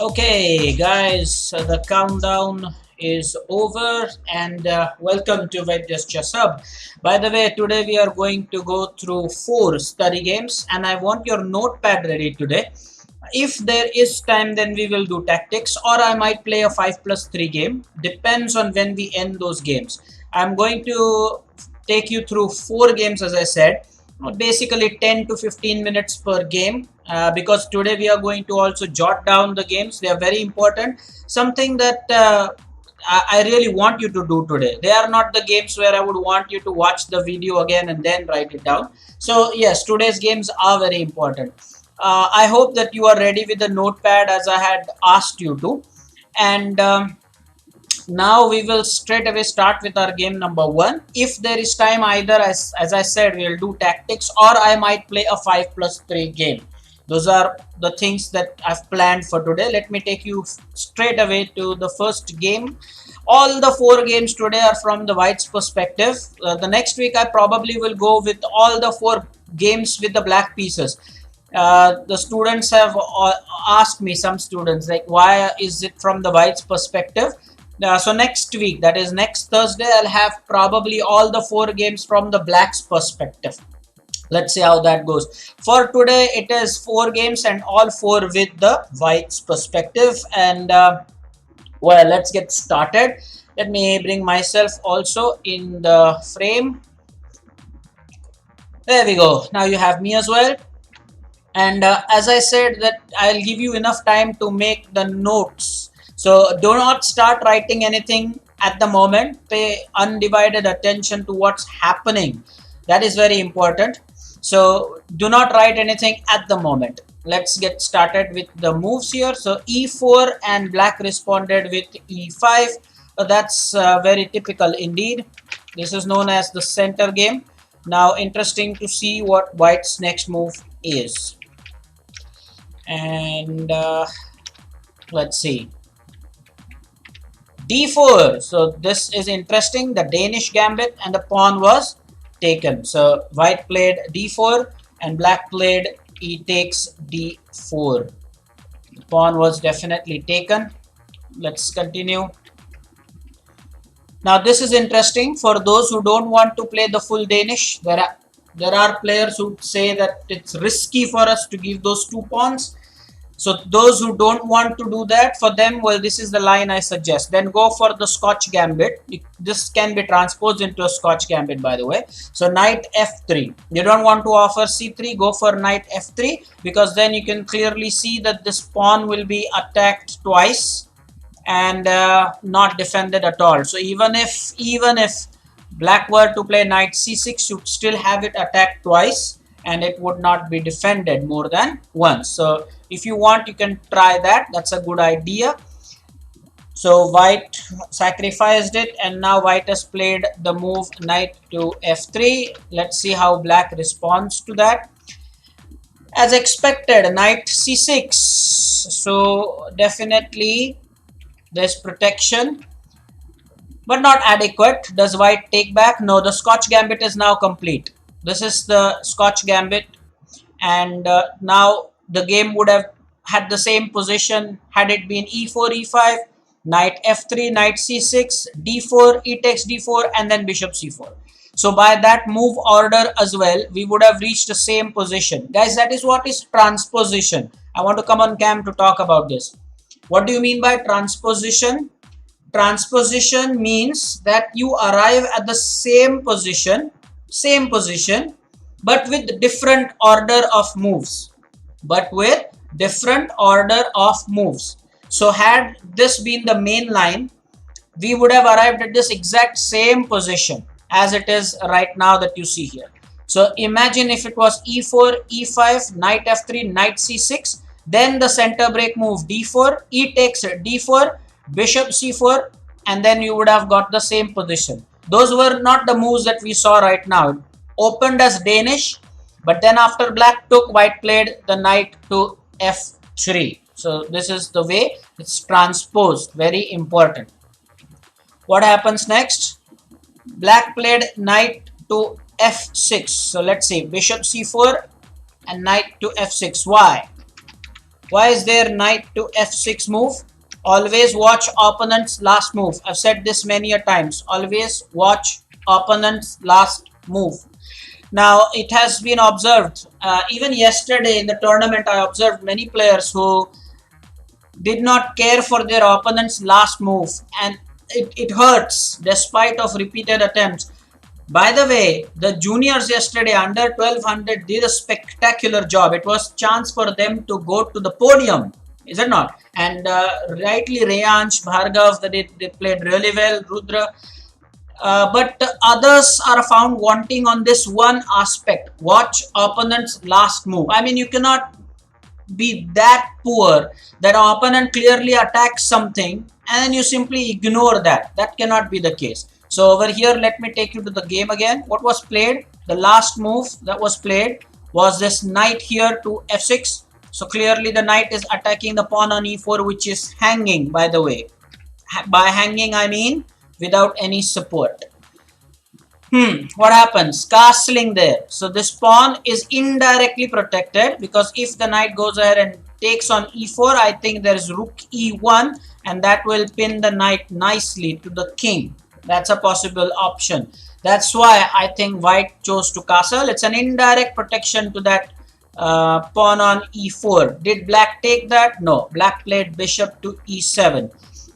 Okay, guys, the countdown is over, and welcome to Vaidya's Sub. By the way, today we are going to go through 4 study games, and I want your notepad ready today. If there is time, then we will do tactics, or I might play a 5+3 game. Depends on when we end those games. I'm going to take you through 4 games, as I said, basically 10 to 15 minutes per game, because today we are going to also jot down the games. They are very important, something that I really want you to do today. They are not the games where I would want you to watch the video again and then write it down. So yes, today's games are very important. I hope that you are ready with the notepad as I had asked you to, and now we will straight away start with our game number 1. If there is time, either as I said, we'll do tactics, or I might play a 5+3 game. Those are the things that I've planned for today. Let me take you straight away to the first game. All the 4 games today are from the white's perspective. The next week I probably will go with all the 4 games with the black pieces. The students have asked me, some students, like, why is it from the white's perspective? So next week, that is next Thursday, I'll have probably all the 4 games from the black's perspective. Let's see how that goes. For today, it is 4 games and all 4 with the white's perspective. And well, let's get started. Let me bring myself also in the frame. There we go. Now you have me as well. And as I said, that I'll give you enough time to make the notes. So do not start writing anything at the moment. Pay undivided attention to what's happening. That is very important. So do not write anything at the moment. Let's get started with the moves here. So e4, and black responded with e5. That's very typical indeed. This is known as the center game. Now interesting to see what white's next move is. And let's see. d4. So this is interesting. The Danish gambit, and the pawn was taken. So white played d4 and black played e takes d4. The pawn was definitely taken. Let's continue. Now this is interesting for those who don't want to play the full Danish. There are players who say that it's risky for us to give those 2 pawns. So those who don't want to do that, for them, well, this is the line I suggest. Then go for the Scotch Gambit. This can be transposed into a Scotch Gambit, by the way. So knight f3. You don't want to offer c3, go for knight f3, because then you can clearly see that this pawn will be attacked twice and not defended at all. So even if black were to play knight c6, you'd still have it attacked twice and it would not be defended more than once. So if you want, you can try that. That's a good idea. So white sacrificed it, and now white has played the move knight to f3. Let's see how black responds to that. As expected, knight c6. So definitely there's protection, but not adequate. Does white take back? No, the Scotch Gambit is now complete. This is the Scotch Gambit, and now the game would have had the same position had it been e4, e5, knight f3, knight c6, d4, e takes d4, and then bishop c4. So by that move order as well, we would have reached the same position. Guys, that is what is transposition. I want to come on cam to talk about this. What do you mean by transposition? Transposition means that you arrive at the same position, but with different order of moves. So had this been the main line, we would have arrived at this exact same position as it is right now that you see here. So imagine if it was e4, e5, knight f3, knight c6, then the center break move d4, e takes d4, bishop c4, and then you would have got the same position. Those were not the moves that we saw right now. It opened as Danish, but then after black took, white played the knight to f3. So this is the way it's transposed. Very important. What happens next? Black played knight to f6. So let's see, bishop c4 and knight to f6. Why? Why is there knight to f6 move? Always watch opponent's last move. I've said this many a times. Always watch opponent's last move. Now, it has been observed, even yesterday in the tournament, I observed many players who did not care for their opponent's last move, and it hurts despite of repeated attempts. By the way, the juniors yesterday under 1200 did a spectacular job. It was chance for them to go to the podium, is it not? And rightly Reyansh, Bhargav, they played really well, Rudra. But others are found wanting on this one aspect. Watch opponent's last move. I mean, you cannot be that poor that our opponent clearly attacks something and then you simply ignore that. That cannot be the case. So over here, let me take you to the game again. What was played? The last move that was played was this knight here to f6. So clearly the knight is attacking the pawn on e4, which is hanging, by the way. By hanging, I mean without any support. What happens? Castling there. So this pawn is indirectly protected because if the knight goes ahead and takes on e4, I think there is rook e1 and that will pin the knight nicely to the king. That's a possible option. That's why I think white chose to castle. It's an indirect protection to that pawn on e4. Did black take that? No. Black played bishop to e7.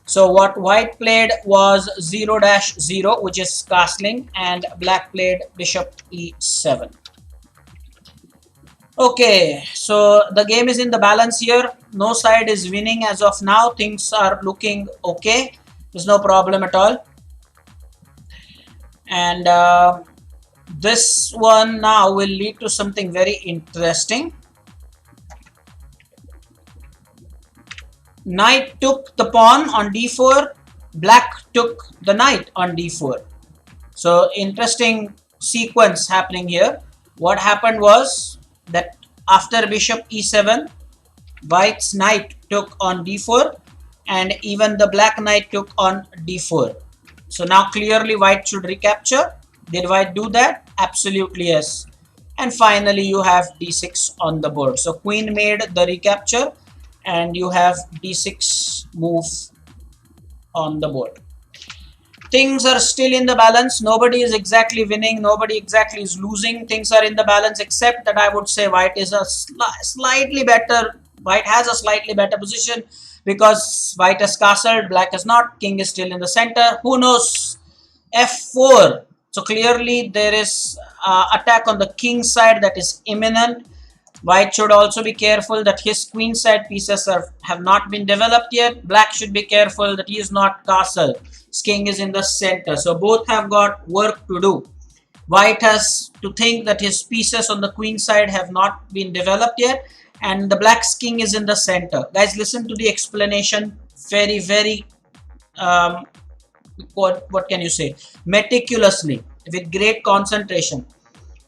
So what white played was 0-0, which is castling, and black played bishop e7. Okay, so the game is in the balance here. No side is winning as of now. Things are looking okay. There's no problem at all. And this one now will lead to something very interesting. Knight took the pawn on d4, black took the knight on d4. So interesting sequence happening here. What happened was that after bishop e7, white's knight took on d4 and even the black knight took on d4. So now clearly white should recapture. Did white do that? Absolutely yes. And finally you have d6 on the board. So queen made the recapture and you have d6 move on the board. Things are still in the balance. Nobody is exactly winning. Nobody exactly is losing. Things are in the balance, except that I would say white is a slightly better. White has a slightly better position because white has castled, black has not. King is still in the center. Who knows? f4. So clearly there is attack on the king side that is imminent. White should also be careful that his queen side pieces have not been developed yet. Black should be careful that he is not castled. His king is in the center. So both have got work to do. White has to think that his pieces on the queen side have not been developed yet. And the black's king is in the center. Guys, listen to the explanation very, very, what can you say? Meticulously, with great concentration.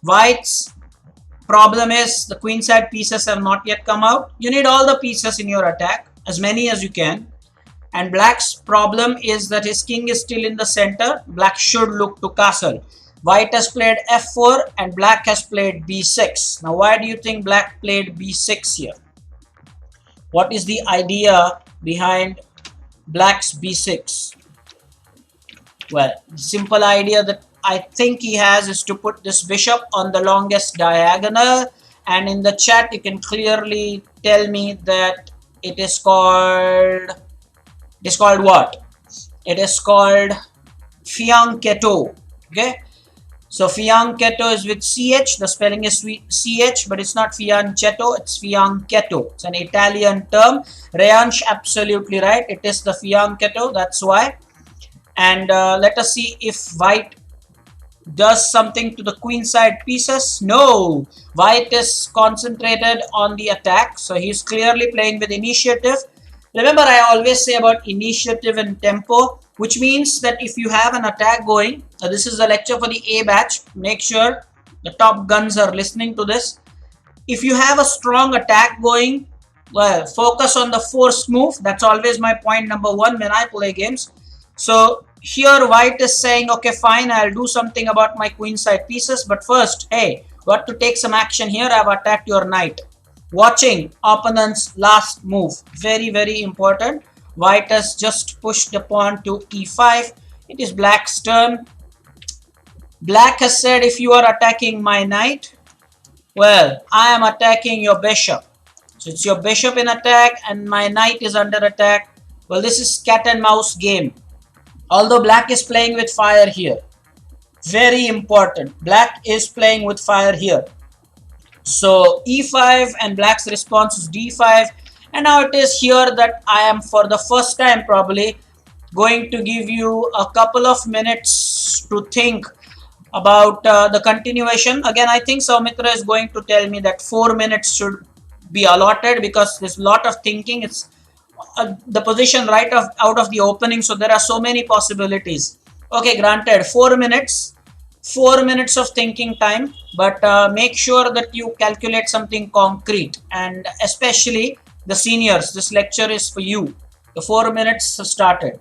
White's problem is the queen side pieces have not yet come out. You need all the pieces in your attack, as many as you can. And black's problem is that his king is still in the center. Black should look to castle. White has played f4 and black has played b6. Now why do you think black played b6 here? What is the idea behind black's b6? Well, the simple idea that I think he has is to put this bishop on the longest diagonal, and in the chat you can clearly tell me that it is called what? It is called Fianchetto. Okay, so Fianchetto is with ch. The spelling is ch, but it's not Fianchetto, it's Fianchetto. It's an Italian term. Reyansh absolutely right. It is the Fianchetto. That's why. And let us see if white does something to the queen side pieces. No, white is concentrated on the attack, so he's clearly playing with initiative. Remember, I always say about initiative and tempo, which means that if you have an attack going, this is a lecture for the A batch, make sure the top guns are listening to this. If you have a strong attack going, well, focus on the forced move. That's always my point number one when I play games. So here white is saying, okay, fine, I'll do something about my queen side pieces, but first, hey, got to take some action here. I've attacked your knight. watching opponent's last move. Very, very important. White has just pushed the pawn to e5. It is black's turn. Black has said, if you are attacking my knight, well, I am attacking your bishop. So it's your bishop in attack and my knight is under attack. Well, this is cat and mouse game. Although black is playing with fire here. Very important. Black is playing with fire here. So e5 and black's response is d5. And now it is here that I am, for the first time probably, going to give you a couple of minutes to think about the continuation. Again, I think Soumitra is going to tell me that 4 minutes should be allotted because there's a lot of thinking. It's the position right out of the opening, so there are so many possibilities. Okay, granted, 4 minutes. 4 minutes of thinking time, but make sure that you calculate something concrete, and especially the seniors, this lecture is for you. The 4 minutes have started.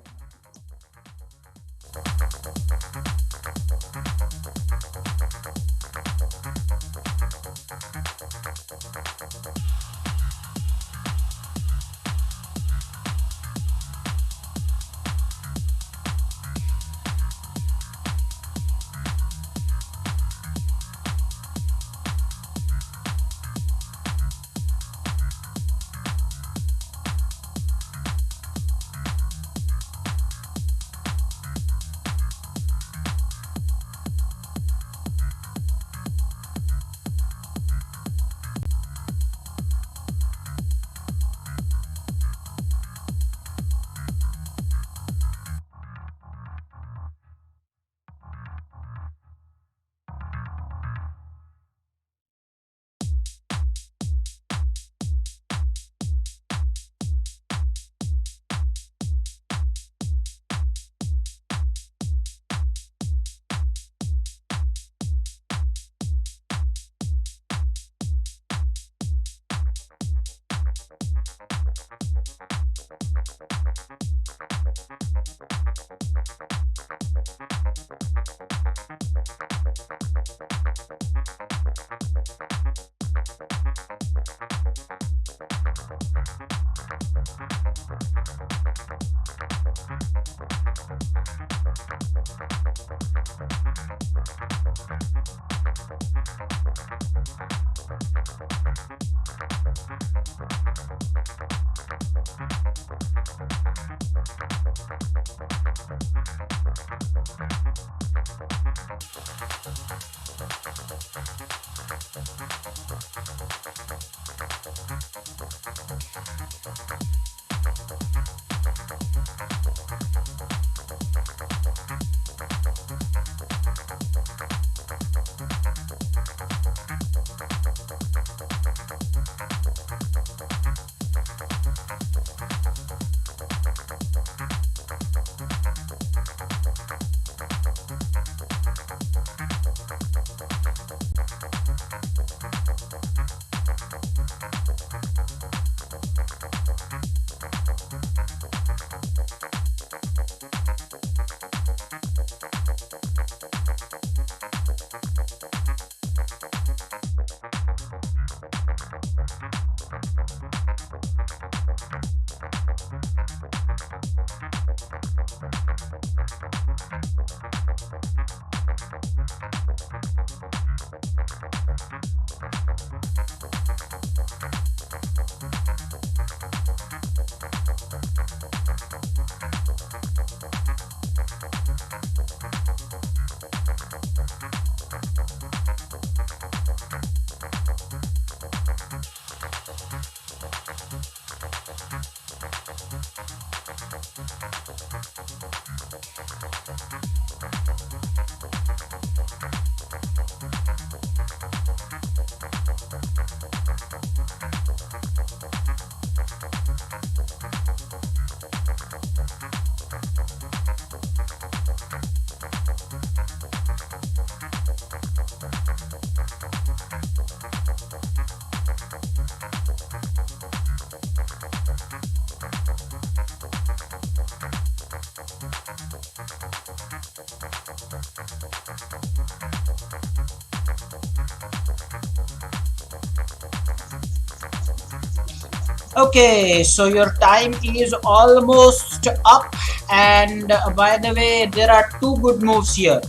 Okay, so your time is almost up, and by the way, there are two good moves here.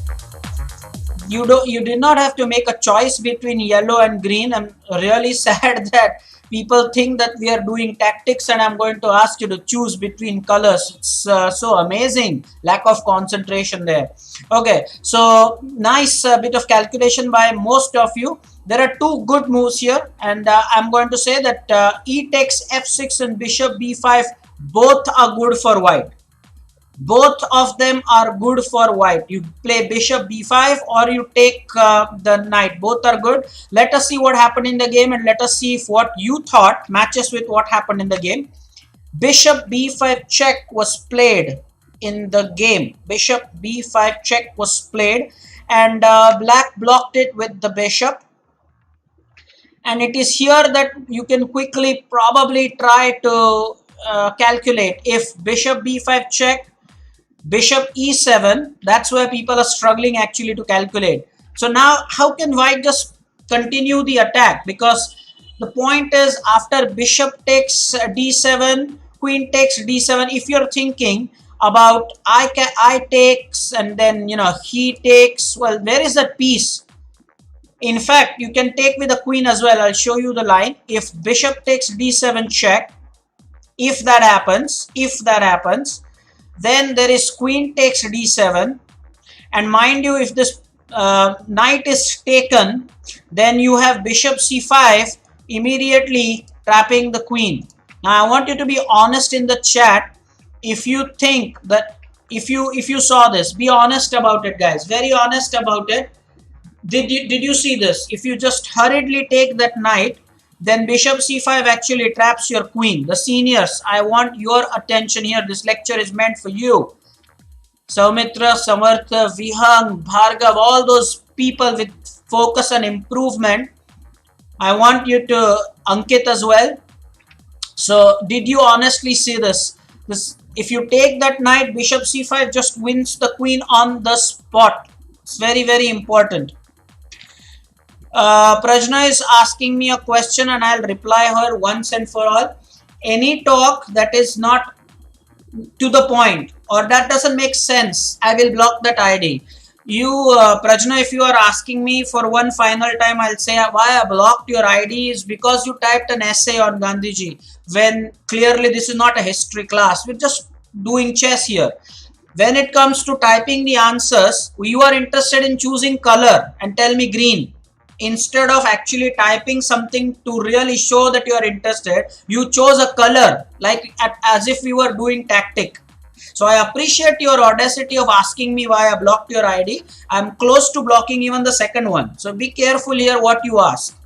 You did not have to make a choice between yellow and green. I'm really sad that people think that we are doing tactics and I'm going to ask you to choose between colors. It's so amazing lack of concentration there. Okay, so nice bit of calculation by most of you. There are two good moves here, and I'm going to say that e takes f6 and bishop b5 both are good for white. Both of them are good for white. You play bishop b5 or you take the knight. Both are good. Let us see what happened in the game, and let us see if what you thought matches with what happened in the game. Bishop b5 check was played in the game. Bishop b5 check was played, and black blocked it with the bishop. And it is here that you can quickly probably try to calculate if bishop b5 check, bishop e7. That's where people are struggling actually to calculate. So now how can white just continue the attack? Because the point is, after bishop takes d7, queen takes d7, if you're thinking about I takes and then he takes, well, where is that piece? In fact, you can take with the queen as well. I'll show you the line. If bishop takes d7 check, if that happens, then there is queen takes d7, and mind you, if this knight is taken, then you have bishop c5 immediately trapping the queen. Now I want you to be honest in the chat. If you think that, if you saw this, be honest about it, guys. Very honest about it. Did you see this? If you just hurriedly take that knight, then bishop c5 actually traps your queen. The seniors, I want your attention here. This lecture is meant for you. Saumitra, Samartha, Vihang, Bhargav, all those people with focus and improvement. I want you to Ankit as well. So did you honestly see this? If you take that knight, bishop c5 just wins the queen on the spot. It's very, very important. Prajna is asking me a question and I'll reply her once and for all. Any talk that is not to the point or that doesn't make sense, I will block that ID. You, Prajna, if you are asking me for one final time, I'll say why I blocked your ID is because you typed an essay on Gandhiji, when clearly this is not a history class. We're just doing chess here. When it comes to typing the answers, you are interested in choosing color and tell me green. Instead of actually typing something to really show that you are interested, you chose a color as if we were doing tactic. So I appreciate your audacity of asking me why I blocked your ID. I'm close to blocking even the second one. So be careful here what you ask.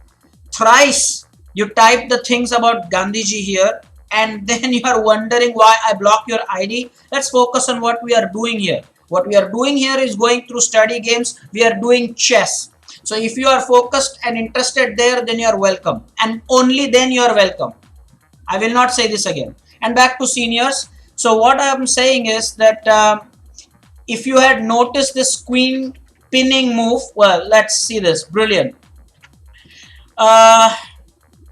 Thrice you type the things about Gandhiji here, and then you are wondering why I blocked your ID. Let's focus on what we are doing here. What we are doing here is going through study games. We are doing chess. So if you are focused and interested there, then you are welcome, and only then you are welcome. I will not say this again. And back to seniors. So what I am saying is that if you had noticed this queen pinning move, well, let's see this. Brilliant.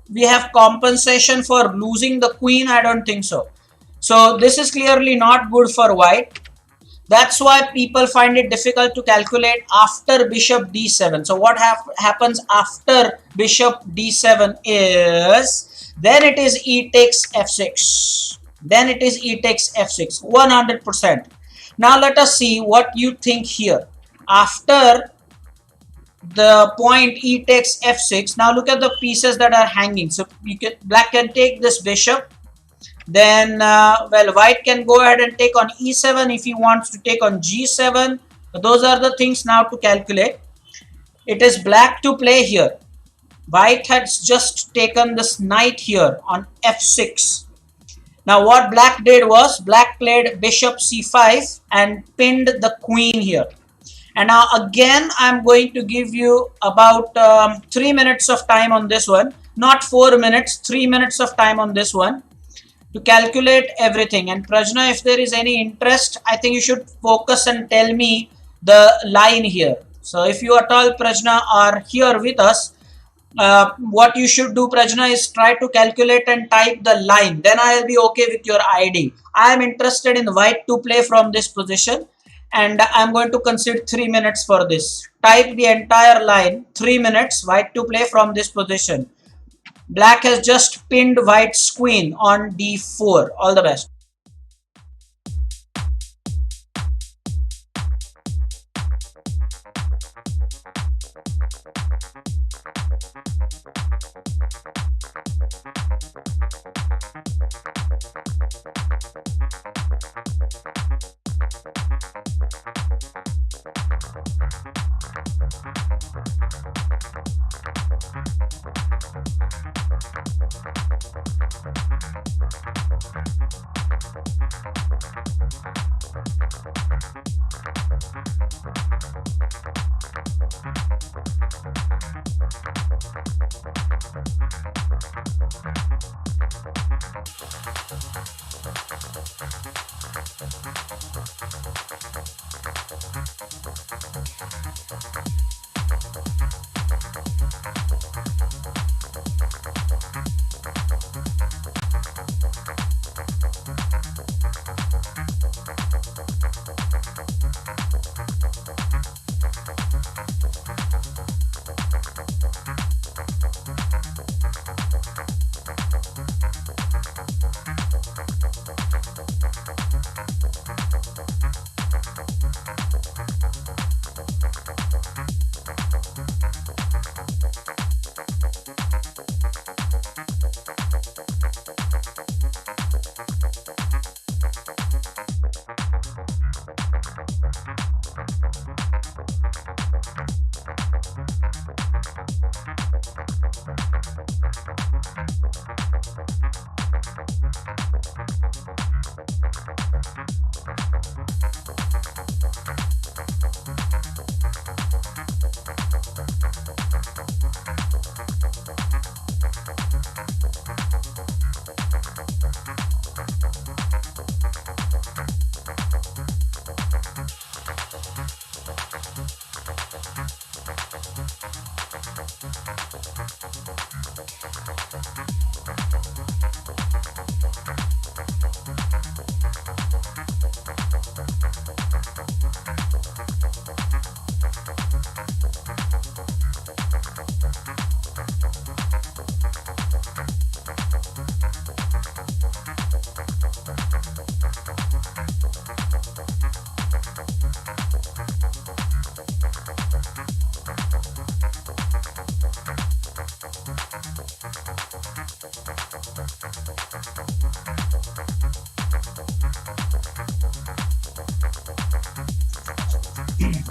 We have compensation for losing the queen. I don't think so. So this is clearly not good for white. That's why people find it difficult to calculate after bishop d7. So what happens after bishop d7 is, then it is e takes f6. Then it is e takes f6, 100%. Now let us see what you think here. After the point e takes f6, now look at the pieces that are hanging. So black can take this bishop. Then, well, white can go ahead and take on e7 if he wants to take on g7. Those are the things now to calculate. It is black to play here. White has just taken this knight here on f6. Now, what black did was, black played bishop c5 and pinned the queen here. And now again, I'm going to give you about 3 minutes of time on this one. Not 4 minutes, 3 minutes of time on this one, to calculate everything. And Prajna, if there is any interest, I think you should focus and tell me the line here. So if you at all, Prajna, are here with us, what you should do, Prajna, is try to calculate and type the line. Then I will be okay with your ID. I am interested in white to play from this position, and I am going to consider 3 minutes for this. Type the entire line, 3 minutes, white to play from this position. Black has just pinned white's queen on d4. All the best.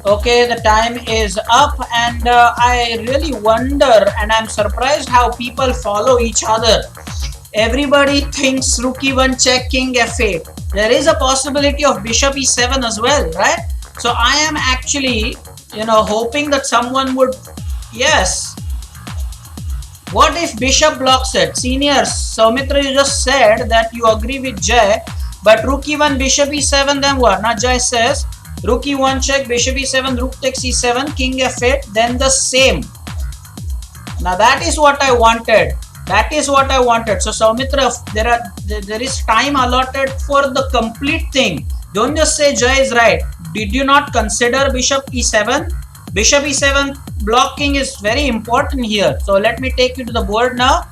Okay, the time is up, and I really wonder and I'm surprised how people follow each other. Everybody thinks rook e1 check, king f8. There is a possibility of bishop e7 as well, right? So I am actually, hoping that someone would, yes. What if bishop blocks it? Seniors, Soumitra, you just said that you agree with Jay, but rook e1, bishop e7, then what? Now Jay says, rook e1 check, bishop e7, rook takes e7, king f8, then the same. Now that is what I wanted. That is what I wanted. So Soumitra, there is time allotted for the complete thing. Don't just say Jay is right. Did you not consider bishop e7? Bishop e7 blocking is very important here. So let me take you to the board now.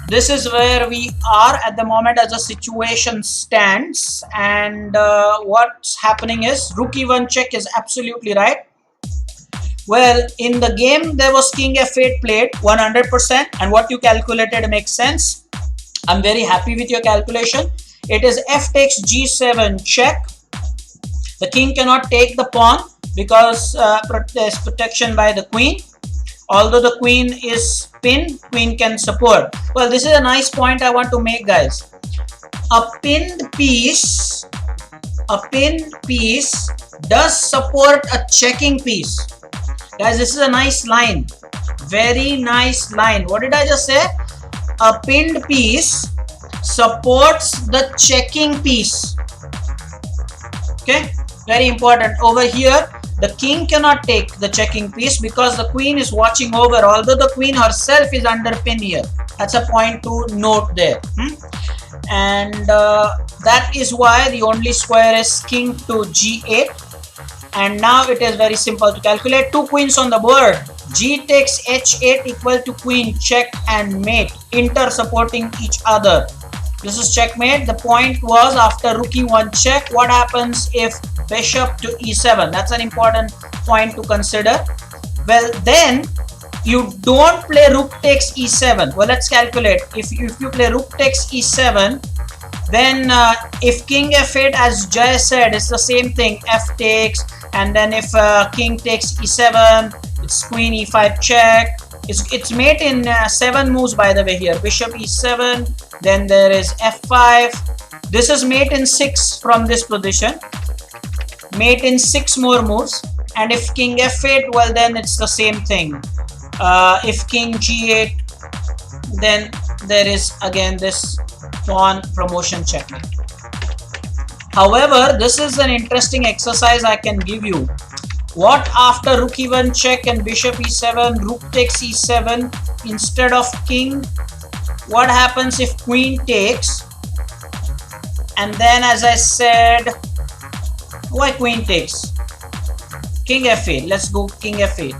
This is where we are at the moment as the situation stands, and what's happening is rook e1 check is absolutely right. Well, in the game there was king f8 played 100%, and what you calculated makes sense. I'm very happy with your calculation. It is f takes g7 check. The king cannot take the pawn because there's protection by the queen. Although the queen is pinned, queen can support. Well, this is a nice point I want to make, guys. A pinned piece does support a checking piece. Guys, this is a nice line. Very nice line. What did I just say? A pinned piece supports the checking piece. Okay, very important. Over here, The king cannot take the checking piece because the queen is watching over, although the queen herself is under pin here. That's a point to note there. And that is why the only square is king to g8. And now it is very simple to calculate. Two queens on the board. G takes h8 equal to queen check and mate, inter supporting each other. This is checkmate. The point was after rook e1 check, what happens if bishop to e7? That's an important point to consider. Well, then you don't play rook takes e7. Well, let's calculate. If you play rook takes e7, then if king f8, as Jay said, it's the same thing. F takes, and then if king takes e7, it's queen e5 check. It's mate in 7 moves, by the way. Here bishop e7, then there is f5. This is mate in 6 from this position, mate in 6 more moves. And if king f8, well, then it's the same thing. If king g8, then there is again this pawn promotion checkmate. However, this is an interesting exercise I can give you. What after rook e1 check and bishop e7, rook takes e7 instead of king? What happens if queen takes? And then, as I said, why queen takes? King f8. Let's go king f8.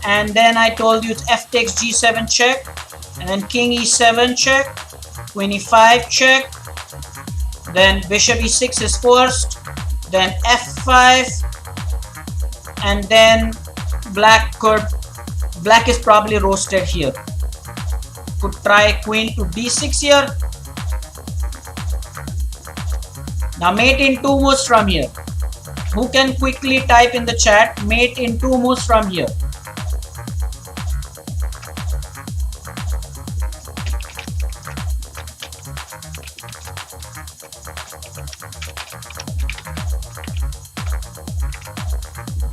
And then I told you it's f takes g7 check, and then king e7 check, queen e5 check, then bishop e6 is forced, then f5. And then black is probably roasted here. Could try queen to d6 here. Now mate in 2 moves from here. Who can quickly type in the chat mate in 2 moves from here?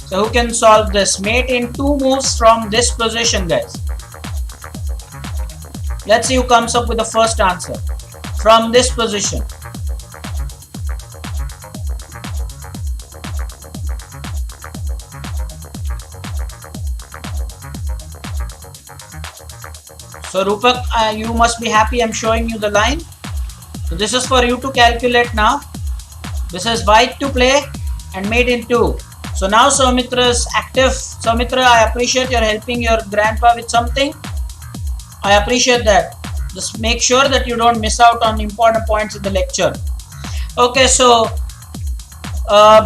So who can solve this? Mate in 2 moves from this position, guys. Let's see who comes up with the first answer. From this position. So Rupak, you must be happy I'm showing you the line. So this is for you to calculate now. This is white to play and mate in 2. So now Soumitra is active. Soumitra, I appreciate you're helping your grandpa with something. I appreciate that. Just make sure that you don't miss out on important points in the lecture. Okay, so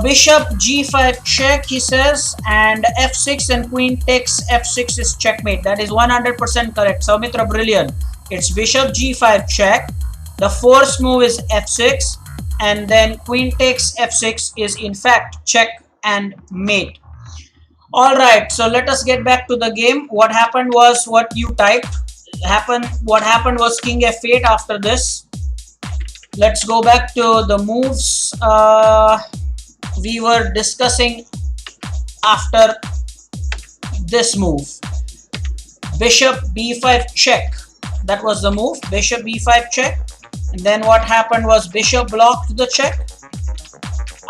bishop g5 check, he says, and f6 and queen takes f6 is checkmate. That is 100% correct. Soumitra, brilliant. It's bishop g5 check. The force move is f6, and then queen takes f6 is in fact check and mate. All right, so let us get back to the game. What happened was what you typed. What happened was king f8 after this. Let's go back to the moves we were discussing after this move. Bishop b5 check. That was the move. Bishop b5 check. And then what happened was bishop blocked the check.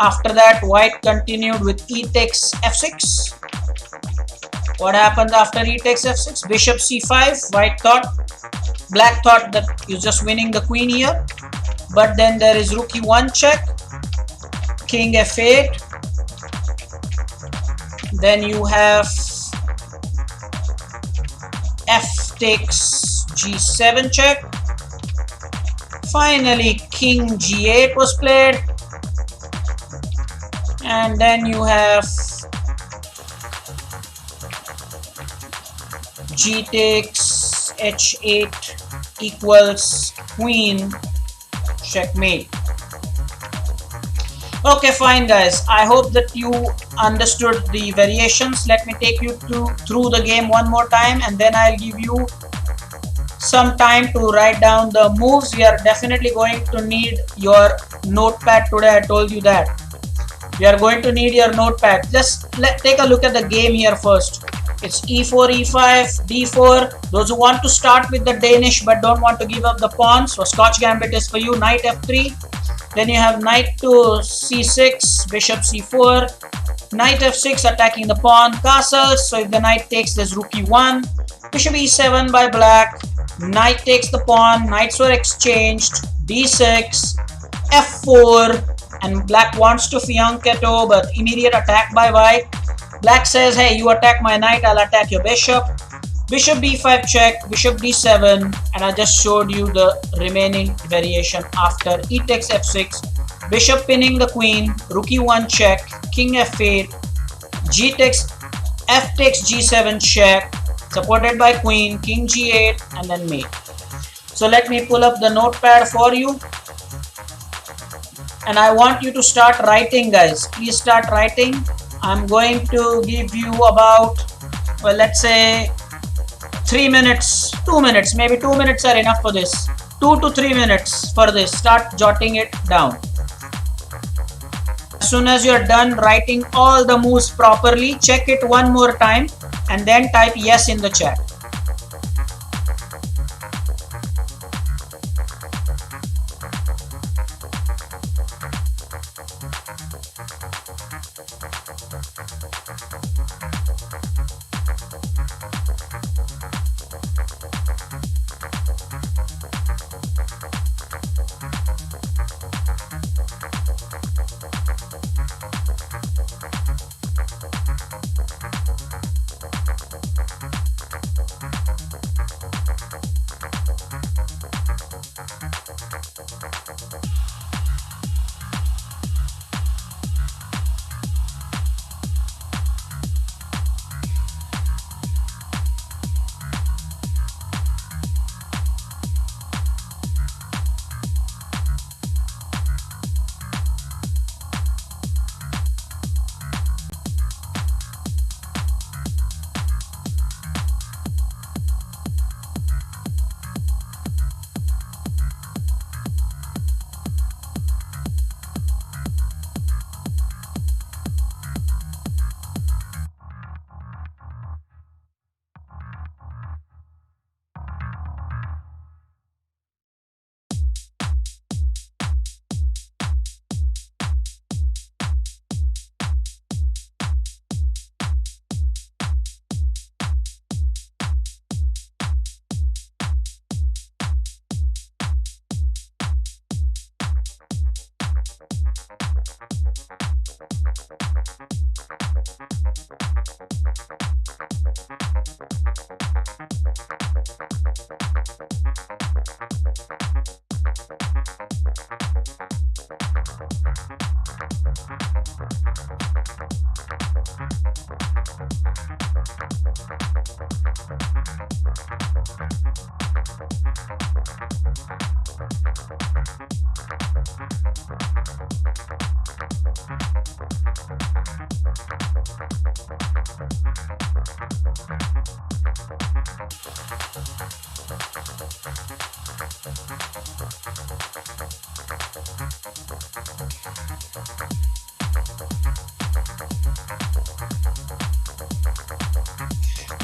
After that, white continued with e takes f6. What happened after e takes f6? Bishop c5. Black thought that you're just winning the queen here. But then there is rook e1 check. King f8. Then you have f takes g7 check. Finally, king g8 was played. And then you have g takes h8 equals queen checkmate. Okay, fine guys. I hope that you understood the variations. Let me take you through the game one more time, and then I'll give you some time to write down the moves. We are definitely going to need your notepad today. I told you that. We are going to need your notepad. Just take a look at the game here first. It's e4, e5, d4. Those who want to start with the Danish but don't want to give up the pawns, so Scotch Gambit is for you. Knight f3. Then you have knight to c6, bishop c4, Knight f6 attacking the pawn. Castles. So if the knight takes, there's rook e1. Bishop e7 by black. Knight takes the pawn. Knights were exchanged. d6. f4. And black wants to Fianchetto, but immediate attack by white. Black says, hey, you attack my knight, I'll attack your bishop. Bishop b5 check, bishop d7, and I just showed you the remaining variation after e takes f6, bishop pinning the queen, rook e1 check, king f8, g takes, f takes g7 check, supported by queen, king g8, and then mate. So let me pull up the notepad for you. And I want you to start writing, guys. Please start writing. I'm going to give you about, well, let's say 3 minutes, 2 minutes, maybe 2 minutes are enough for this. 2 to 3 minutes for this. Start jotting it down. As soon as you're done writing all the moves properly, check it one more time and then type yes in the chat.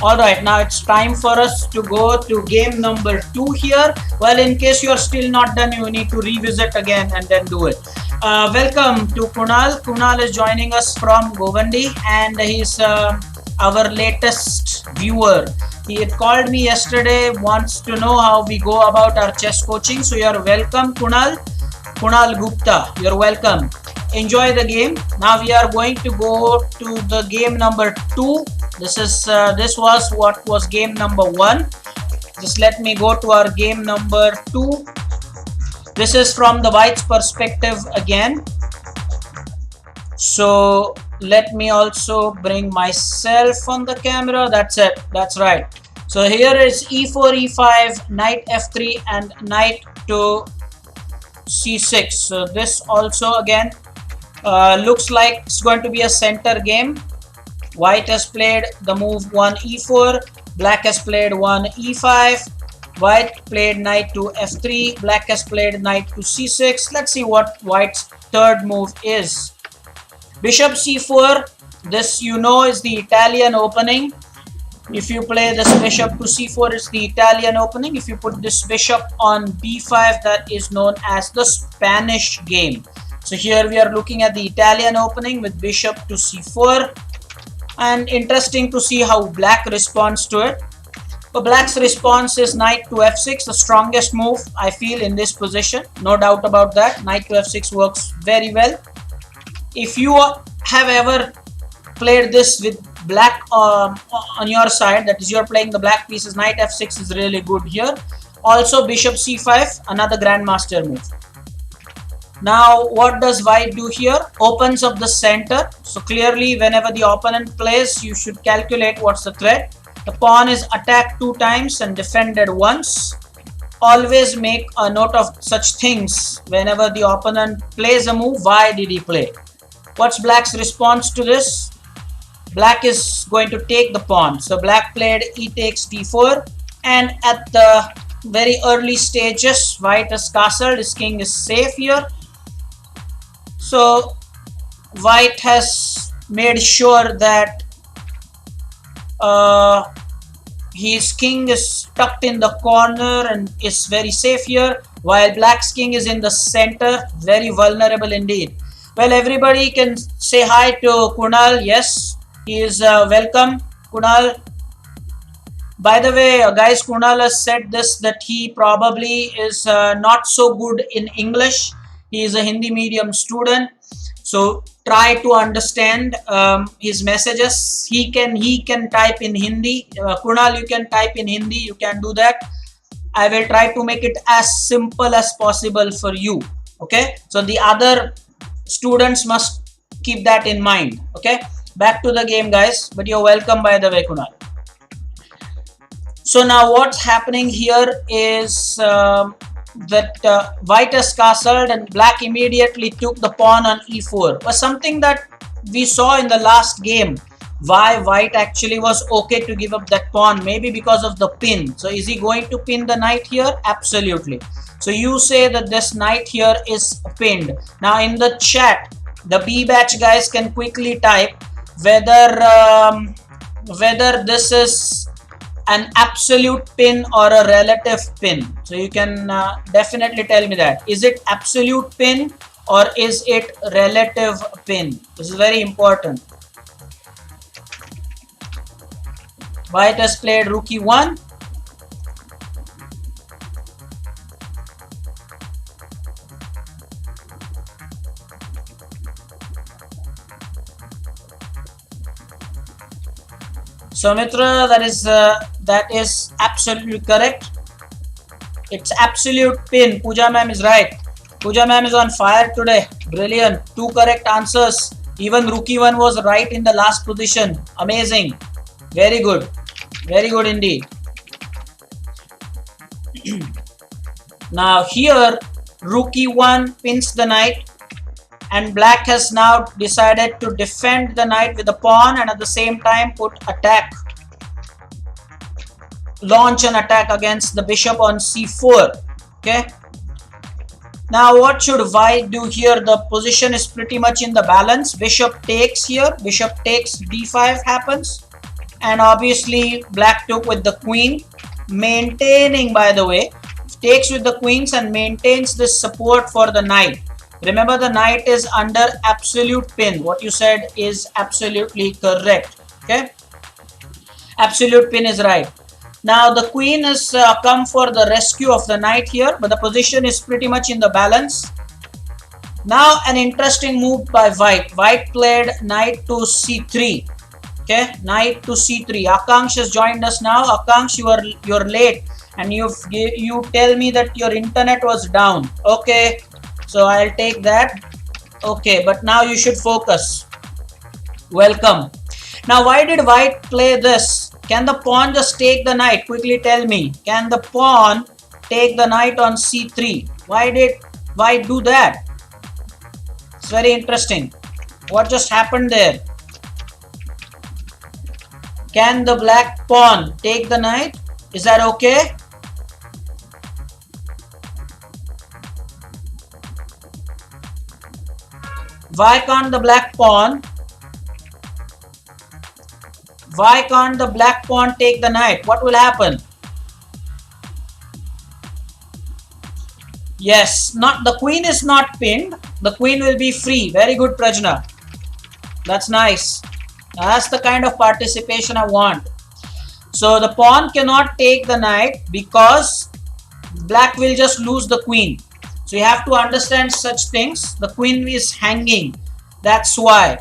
Alright, now it's time for us to go to game number 2 here. Well, in case you are still not done, you need to revisit again and then do it. Welcome to Kunal. Kunal is joining us from Govandi and he's our latest viewer. He had called me yesterday, wants to know how we go about our chess coaching. So you're welcome, Kunal. Kunal Gupta, you're welcome. Enjoy the game. Now we are going to go to the game number 2. This was what was game number 1. Just let me go to our game number 2. This is from the white's perspective again. So let me also bring myself on the camera. That's it. That's right. So here is e4, e5, knight f3 and knight to c6. So this also again looks like it's going to be a center game. White has played the move 1 e4, black has played 1 e5, white played knight to f3, black has played knight to c6. Let's see what white's third move is. Bishop c4, this you know is the Italian opening. If you play this bishop to c4, it's the Italian opening. If you put this bishop on b5, that is known as the Spanish game. So here we are looking at the Italian opening with bishop to c4, and interesting to see how black responds to it. So black's response is knight to f6, the strongest move I feel in this position, no doubt about that. Knight to f6 works very well. If you have ever played this with black on your side, that is, you're playing the black pieces, knight f6 is really good here. Also bishop c5, another grandmaster move. Now what does white do here? Opens up the center. So clearly whenever the opponent plays, you should calculate what's the threat. The pawn is attacked 2 times and defended once. Always make a note of such things. Whenever the opponent plays a move, why did he play? What's black's response to this? Black is going to take the pawn. So black played e takes d4, and at the very early stages, white has castled. His king is safe here. So white has made sure that his king is tucked in the corner and is very safe here, while black's king is in the center, very vulnerable indeed. Well, everybody can say hi to Kunal. Yes, he is welcome, Kunal. By the way, guys, Kunal has said this, that he probably is not so good in English. He is a Hindi medium student, so try to understand his messages. He can type in Hindi. Kunal, you can type in Hindi. You can do that. I will try to make it as simple as possible for you. Okay. So the other students must keep that in mind. Okay. Back to the game, guys. But you're welcome, by the way, Kunal. So now what's happening here is that white has castled and black immediately took the pawn on e4. Was something that we saw in the last game. Why white actually was okay to give up that pawn? Maybe because of the pin. So is he going to pin the knight here? Absolutely. So you say that this knight here is pinned. Now in the chat, the B batch guys can quickly type whether this is an absolute pin or a relative pin. So you can definitely tell me that. Is it absolute pin or is it relative pin? This is very important. White has played rook e1. So Mitra, that is absolutely correct. It's absolute pin. Pooja ma'am is right. Pooja ma'am is on fire today. Brilliant. 2 correct answers. Even rook e1 was right in the last position. Amazing. Very good. Very good indeed. Now here rook e1 pins the knight, and black has now decided to defend the knight with the pawn and at the same time launch an attack against the bishop on c4. Okay. Now what should white do here? The position is pretty much in the balance. Bishop takes here. Bishop takes d5 happens. And obviously black took with the queen, maintaining, by the way, takes with the queens and maintains this support for the knight. Remember, the knight is under absolute pin. What you said is absolutely correct. Okay, absolute pin is right. Now the queen has come for the rescue of the knight here, but the position is pretty much in the balance. Now an interesting move by white. White played knight to c3. Okay, knight to c3. Akansh has joined us now. Akansh, you're late, and you tell me that your internet was down. Okay, so I'll take that. Okay, but now you should focus. Welcome. Now why did white play this? Can the pawn just take the knight? Quickly tell me. Can the pawn take the knight on c3? Why did white do that? It's very interesting. What just happened there? Can the black pawn take the knight? Is that okay? Why can't the black pawn? Why can't the black pawn take the knight? What will happen? Yes, not the queen is not pinned. the queen will be free. Very good, Prajna. That's nice. That's the kind of participation I want. So the pawn cannot take the knight because black will just lose the queen. So you have to understand such things. The queen is hanging. That's why.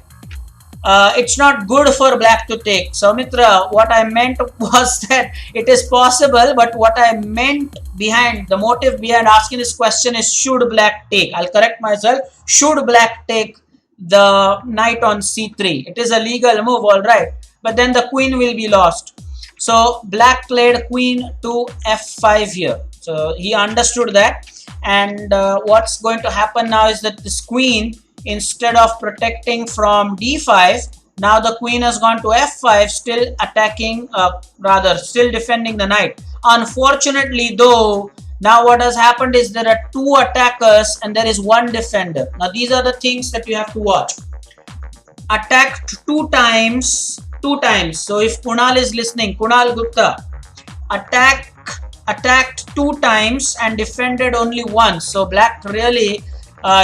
It's not good for black to take. Soumitra, what I meant was that it is possible, but what I meant behind, the motive behind asking this question is, should black take? I'll correct myself. Should black take the knight on c3? It is a legal move, all right, but then the queen will be lost. So black played queen to f5 here. So he understood that, and what's going to happen now is that this queen, instead of protecting from d5, now the queen has gone to f5, still attacking, still defending the knight. Unfortunately though, now what has happened is there are two attackers and there is one defender. Now these are the things that you have to watch. Attacked two times. So if Kunal is listening, Kunal Gupta, attacked two times and defended only once. So black really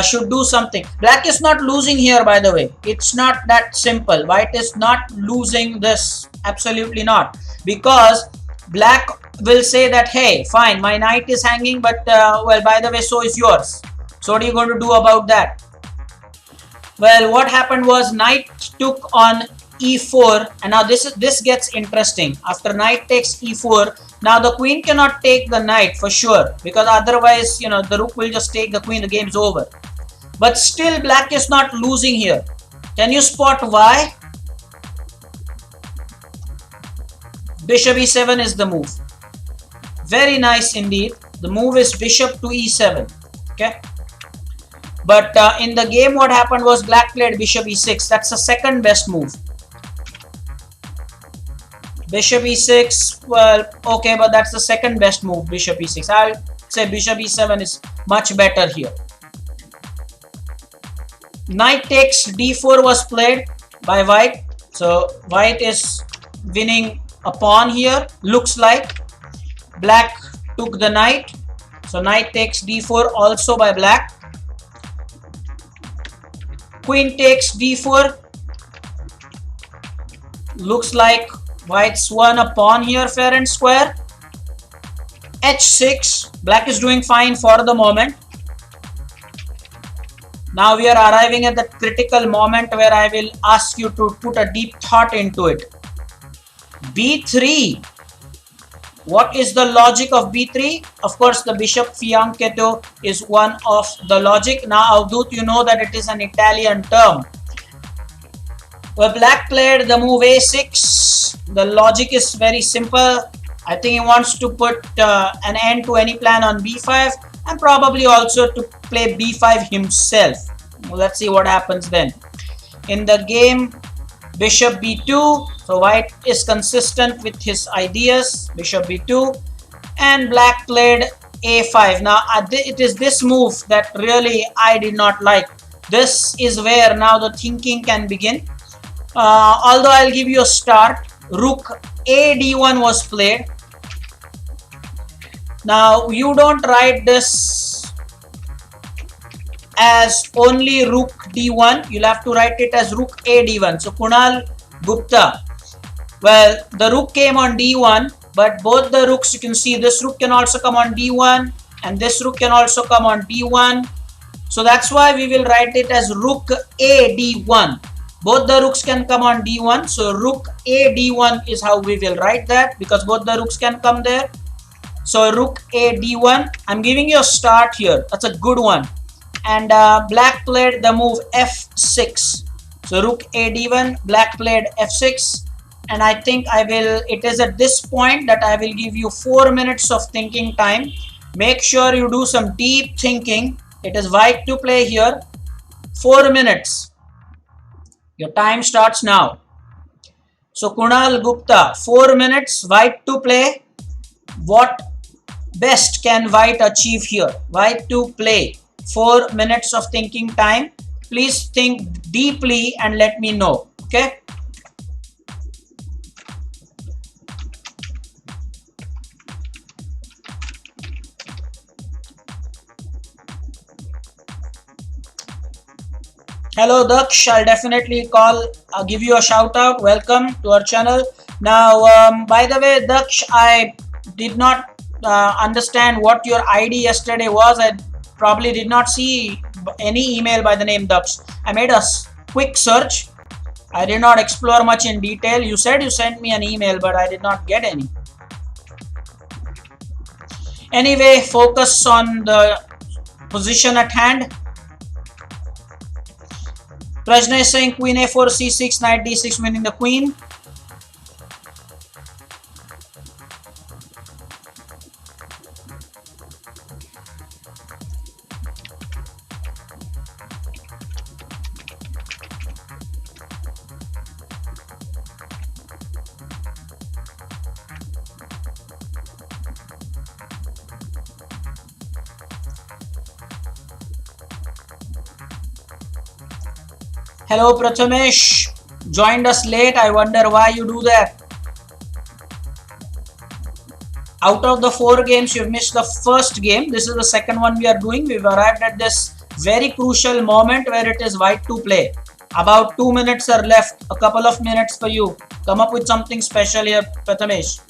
should do something. Black is not losing here, by the way. It's not that simple. White is not losing this. Absolutely not. Because black will say that, hey, fine, my knight is hanging, but well, by the way, so is yours. So what are you going to do about that? Well, what happened was knight took on e4, and now this gets interesting. After knight takes e4, now the queen cannot take the knight for sure, because otherwise, you know, the rook will just take the queen, the game's over. But still black is not losing here. Can you spot why? Bishop e7 is the move. Very nice indeed. The move is bishop to e7. Okay. But in the game what happened was black played bishop e6. That's the second best move. Bishop e6, well, okay, but that's the second best move, bishop e6. I'll say bishop e7 is much better here. Knight takes d4 was played by white. So white is winning a pawn here, looks like. Black took the knight. So knight takes d4 also by black. Queen takes d4. Looks like white's won a pawn here, fair and square. h6. Black is doing fine for the moment. Now we are arriving at that critical moment where I will ask you to put a deep thought into it. b3. What is the logic of b3? Of course, the bishop Fianchetto is one of the logic. Now, Avdut, you know that it is an Italian term. Well, black played the move a6. The logic is very simple. I think he wants to put an end to any plan on b5 and probably also to play b5 himself. Well, let's see what happens then. In the game, bishop b2. So white is consistent with his ideas. Bishop b2. And black played a5. Now, it is this move that really I did not like. This is where now the thinking can begin. Although I'll give you a start. Rook a d1 was played. Now you don't write this as only rook d1. You'll have to write it as rook a d1. So Kunal Gupta, well, the rook came on d1, but both the rooks, you can see this rook can also come on d1 and this rook can also come on d1. So that's why we will write it as rook a d1. Both the rooks can come on d1. So rook a d1 is how we will write that, because both the rooks can come there. So rook a d1. I'm giving you a start here. That's a good one. And black played the move f6. So rook a d1. Black played f6. And I think it is at this point that I will give you 4 minutes of thinking time. Make sure you do some deep thinking. It is white to play here. 4 minutes. Your time starts now. So Kunal Gupta, 4 minutes, white to play. What best can white achieve here? White to play. 4 minutes of thinking time. Please think deeply and let me know. Okay. Hello Daksh, I'll definitely I'll give you a shout out. Welcome to our channel. Now, by the way, Daksh, I did not understand what your ID yesterday was. I probably did not see any email by the name Daksh. I made a quick search. I did not explore much in detail. You said you sent me an email, but I did not get any. Anyway, focus on the position at hand. Prajna is saying queen a4, c6, knight d6, winning the queen. Hello Prathamesh, joined us late. I wonder why you do that. Out of the 4 games, you've missed the first game. This is the second one we are doing. We've arrived at this very crucial moment where it is white to play. About 2 minutes are left. A couple of minutes for you. Come up with something special here, Prathamesh.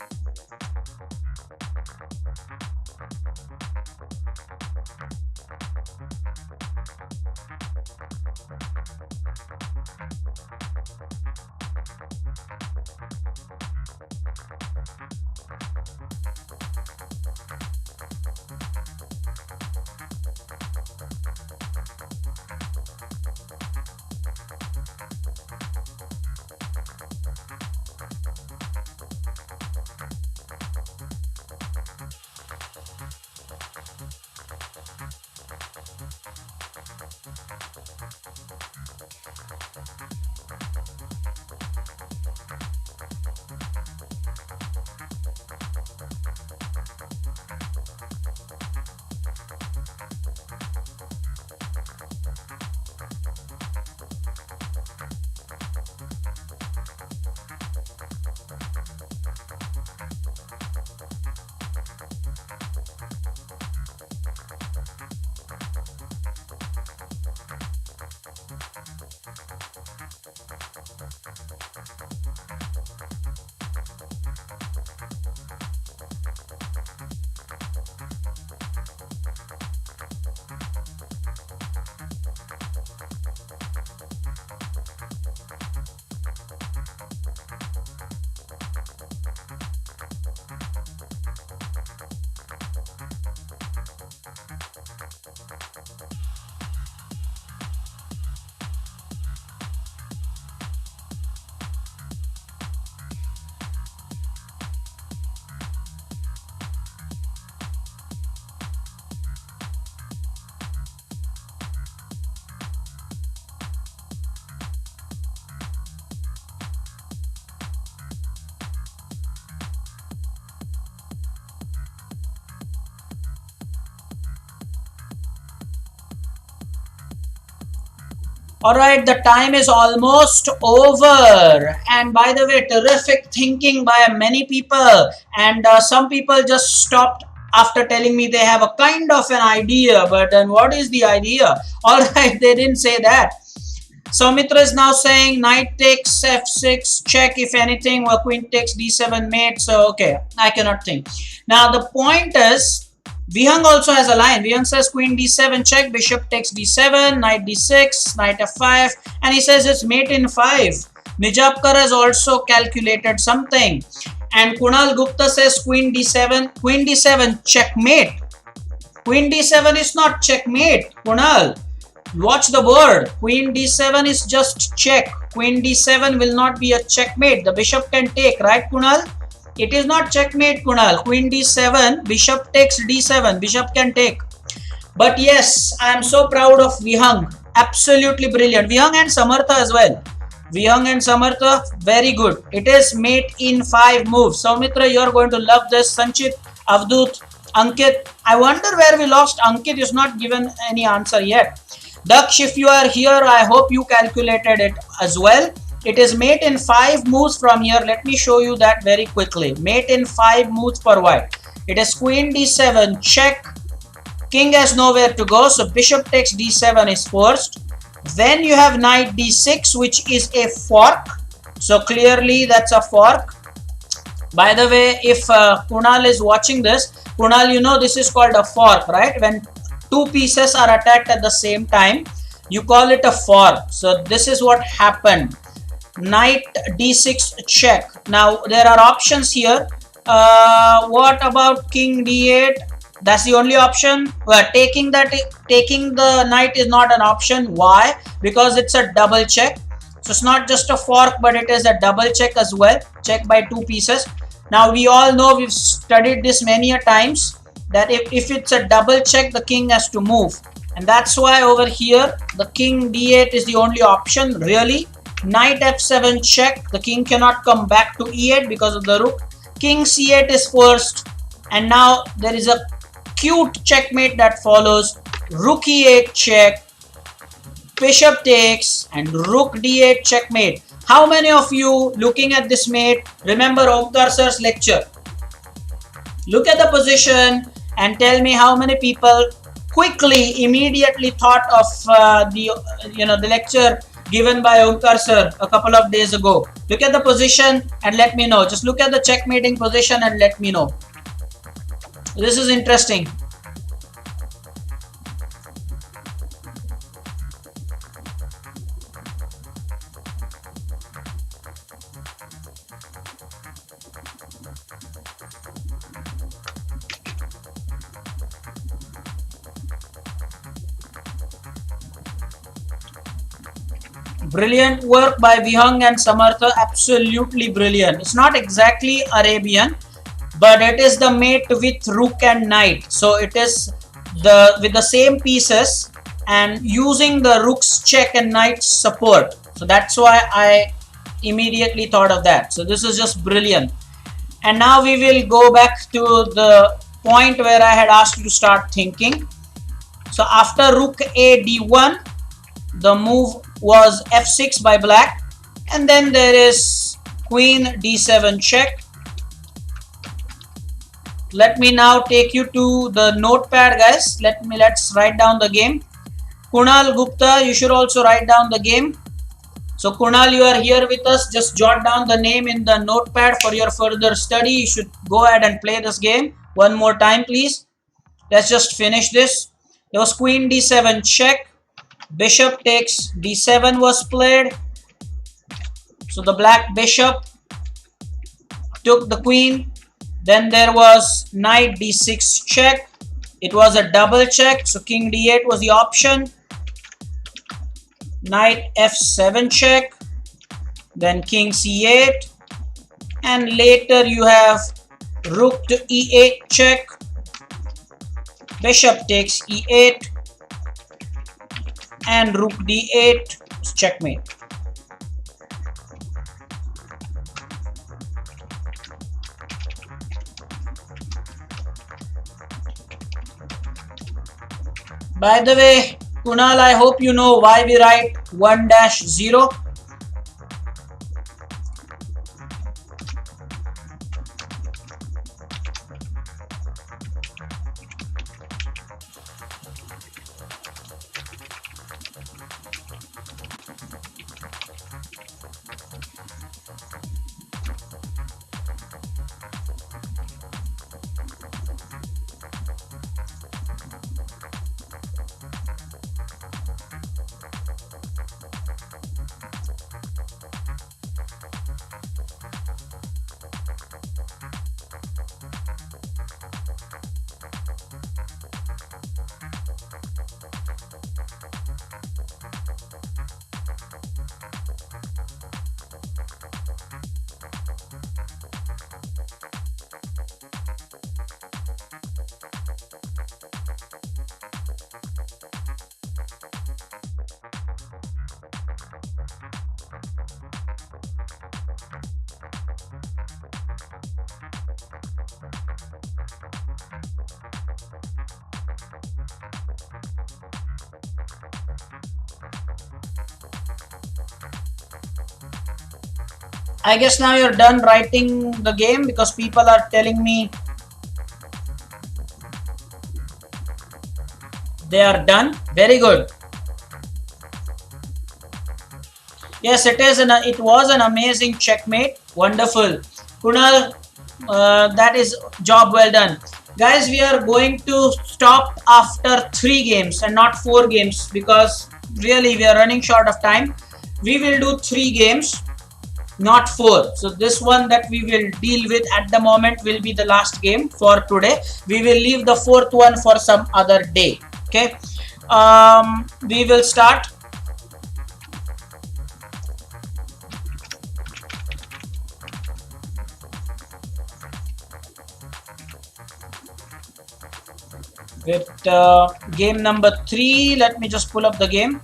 Alright, the time is almost over. And by the way, terrific thinking by many people. And some people just stopped after telling me they have a kind of an idea. But then what is the idea? Alright, they didn't say that. Soumitra is now saying knight takes f6, check if anything, or queen takes d7 mate. So, okay, I cannot think. Now, the point is, Vihang also has a line. Vihang says queen d7 check, bishop takes d7, knight d6, knight f5, and he says it's mate in 5. Nijapkar has also calculated something. And Kunal Gupta says queen d7 checkmate. Queen d7 is not checkmate, Kunal. Watch the board. Queen d7 is just check. Queen d7 will not be a checkmate. The bishop can take, right, Kunal? It is not checkmate, Kunal. Queen d7, bishop takes d7. Bishop can take. But yes, I am so proud of Vihang. Absolutely brilliant. Vihang and Samartha as well. Vihang and Samartha, very good. It is mate in 5 moves. Soumitra, you are going to love this. Sanchit, Avdut, Ankit. I wonder where we lost. Ankit is not given any answer yet. Daksh, if you are here, I hope you calculated it as well. It is mate in 5 moves from here. Let me show you that very quickly. Mate in 5 moves for white. It is queen d7 check. King has nowhere to go, so bishop takes d7 is forced. Then you have knight d6, which is a fork. So clearly that's a fork. By the way, if Kunal is watching this, Kunal, you know this is called a fork, right? When two pieces are attacked at the same time, you call it a fork. So this is what happened. Knight d6 check. Now there are options here. What about king d8? That's the only option. Well, taking the knight is not an option. Why? Because it's a double check. So it's not just a fork, but it is a double check as well. Check by two pieces. Now we all know, we've studied this many a times, that if it's a double check, the king has to move. And that's why over here, the king d8 is the only option, really. Knight f7 check. The king cannot come back to e8 because of the rook. King c8 is first. And now there is a cute checkmate that follows. Rook e8 check. Bishop takes and rook d8 checkmate. How many of you looking at this mate remember Omkar sir's lecture? Look at the position and tell me how many people quickly, immediately thought of the lecture given by Omkar sir a couple of days ago. Look at the position and let me know. Just look at the checkmating position and let me know. This is interesting. Brilliant work by Vihang and Samartha. Absolutely brilliant. It's not exactly Arabian, but it is the mate with rook and knight. So it is with the same pieces and using the rook's check and knight's support. So that's why I immediately thought of that. So this is just brilliant. And now we will go back to the point where I had asked you to start thinking. So after rook a d1, the move was f6 by black, and then there is queen d7 check. Let me now take you to the notepad, guys. Let's write down the game. Kunal Gupta, you should also write down the game. So Kunal, you are here with us. Just jot down the name in the notepad for your further study. You should go ahead and play this game one more time, please. Let's just finish this. There was queen d7 check. Bishop takes d7 was played. So the black bishop took the queen. Then there was knight d6 check. It was a double check. So king d8 was the option. Knight f7 check. Then king c8. And later you have rook to e8 check. Bishop takes e8. And rook d8 checkmate. By the way, Kunal, I hope you know why we write 1-0. I guess now you're done writing the game because people are telling me they are done. Very good. Yes, it was an amazing checkmate. Wonderful. Kunal, that is job well done. Guys, we are going to stop after 3 games and not 4 games because really we are running short of time. We will do 3 games, not 4. So this one that we will deal with at the moment will be the last game for today. We will leave the 4th one for some other day. Okay. We will start. With game number 3. Let me just pull up the game.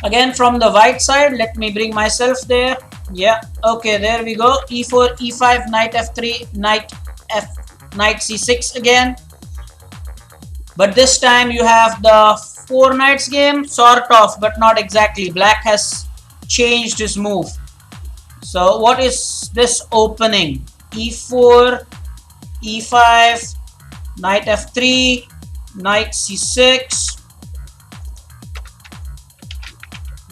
Again from the white side, let me bring myself there. Yeah, okay, there we go. E4, E5, knight F3, knight C6 again. But this time you have the 4 knights game, sort of, but not exactly. Black has changed his move. So what is this opening? E4, E5, knight F3, knight C6.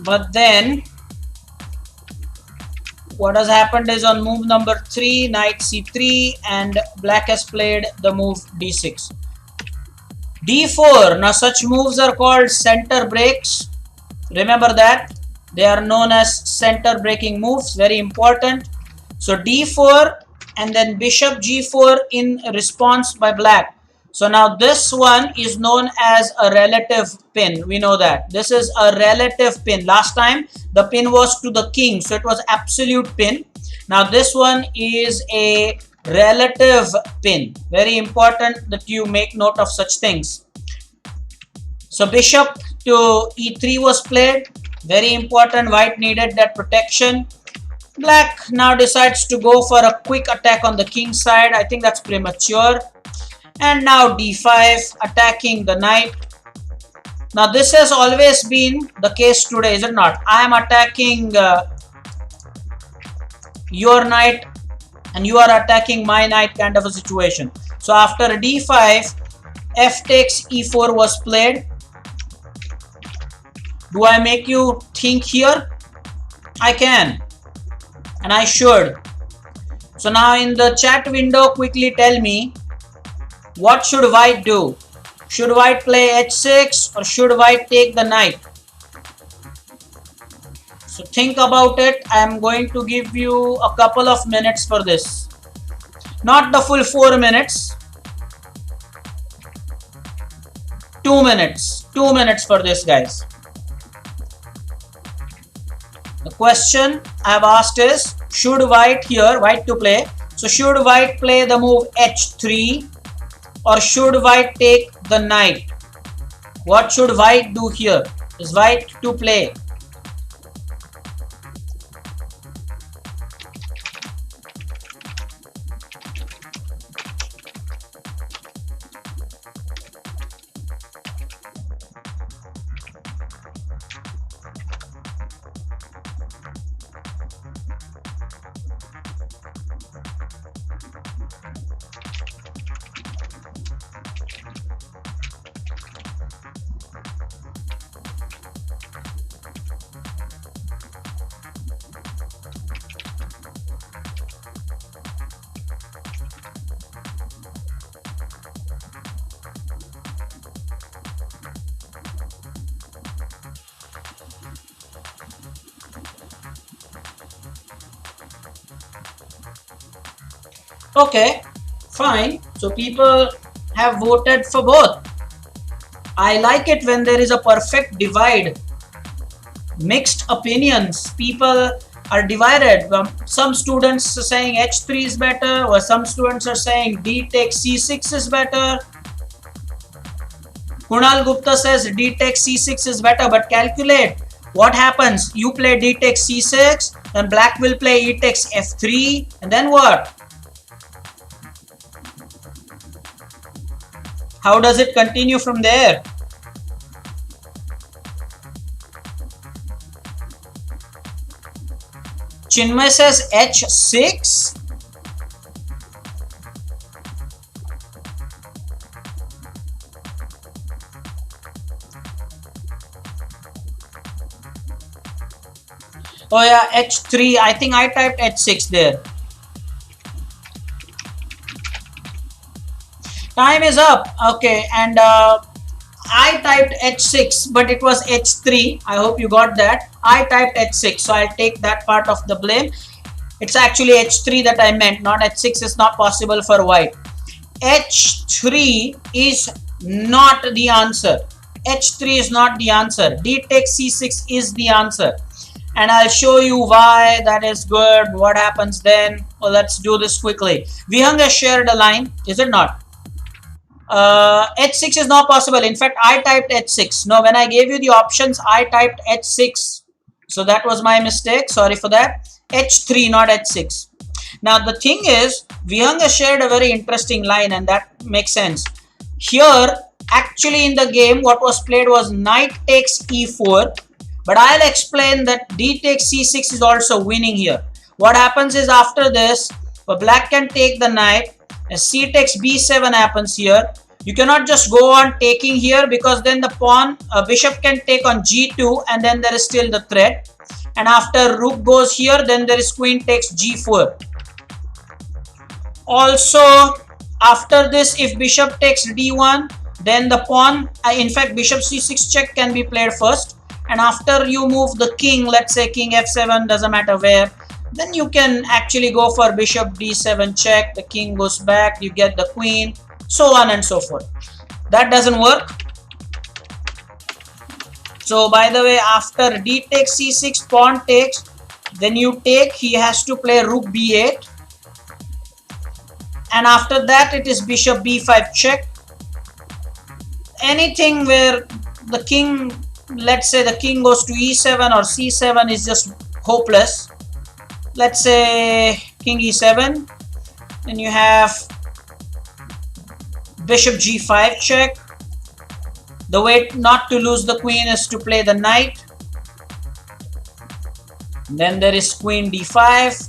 But then what has happened is on move number 3, knight C3, and black has played the move D6. D4. Now such moves are called center breaks. Remember that. They are known as center breaking moves. Very important. So D4 and then bishop G4 in response by black. So now this one is known as a relative pin. We know that. This is a relative pin. Last time the pin was to the king. So it was absolute pin. Now this one is a relative pin. Very important that you make note of such things. So bishop to E3 was played. Very important. White needed that protection. Black now decides to go for a quick attack on the king side. I think that's premature. And now D5 attacking the knight. Now this has always been the case today, is it not? I am attacking your knight and you are attacking my knight, kind of a situation. So after D5, F takes E4 was played. Do I make you think here? I can. And I should. So now in the chat window, quickly tell me, what should white do? Should white play h6 or should white take the knight? So think about it. I am going to give you a couple of minutes for this. Not the full 4 minutes. 2 minutes. 2 minutes for this, guys. The question I have asked is, should white here, white to play. So should white play the move h3 or should white take the knight? What should white do here? Is white to play? Okay, fine. So people have voted for both. I like it when there is a perfect divide. Mixed opinions. People are divided. Some students are saying h3 is better, or some students are saying d takes c6 is better. Kunal Gupta says d takes c6 is better, but calculate what happens. You play d takes c6, then black will play e takes f3, and then what? How does it continue from there? Chinmay says h6. Oh yeah, h3. I think I typed h6 there. Time is up. Okay, and I typed h6, but it was h3. I hope you got that. I typed h6, so I'll take that part of the blame. It's actually h3 that I meant, not h6 is not possible for white. h3 is not the answer. h3 is not the answer. D takes c6 is the answer. And I'll show you why that is good. What happens then? Well, let's do this quickly. Vihang has shared a line, is it not? h6 is not possible. In fact, I typed h6. No, when I gave you the options, I typed h6. So that was my mistake. Sorry for that. h3, not h6. Now the thing is, Vihang has shared a very interesting line, and that makes sense. Here, actually in the game, what was played was knight takes e4. But I'll explain that d takes c6 is also winning here. What happens is after this, black can take the knight. C takes b7 happens here. You cannot just go on taking here, because then the pawn bishop can take on g2, and then there is still the threat. And after rook goes here, then there is queen takes g4. Also after this, if bishop takes d1, then the pawn, in fact bishop c6 check can be played first, and after you move the king, let's say king f7, doesn't matter where, then you can actually go for bishop d7 check, the king goes back, you get the queen, so on and so forth. That doesn't work. So by the way, after d takes c6, pawn takes, then you take, he has to play rook b8, and after that it is bishop b5 check. Anything where the king, let's say the king goes to e7 or c7, is just hopeless. Let's say king e7, then you have bishop g5 check. The way not to lose the queen is to play the knight. Then there is queen d5,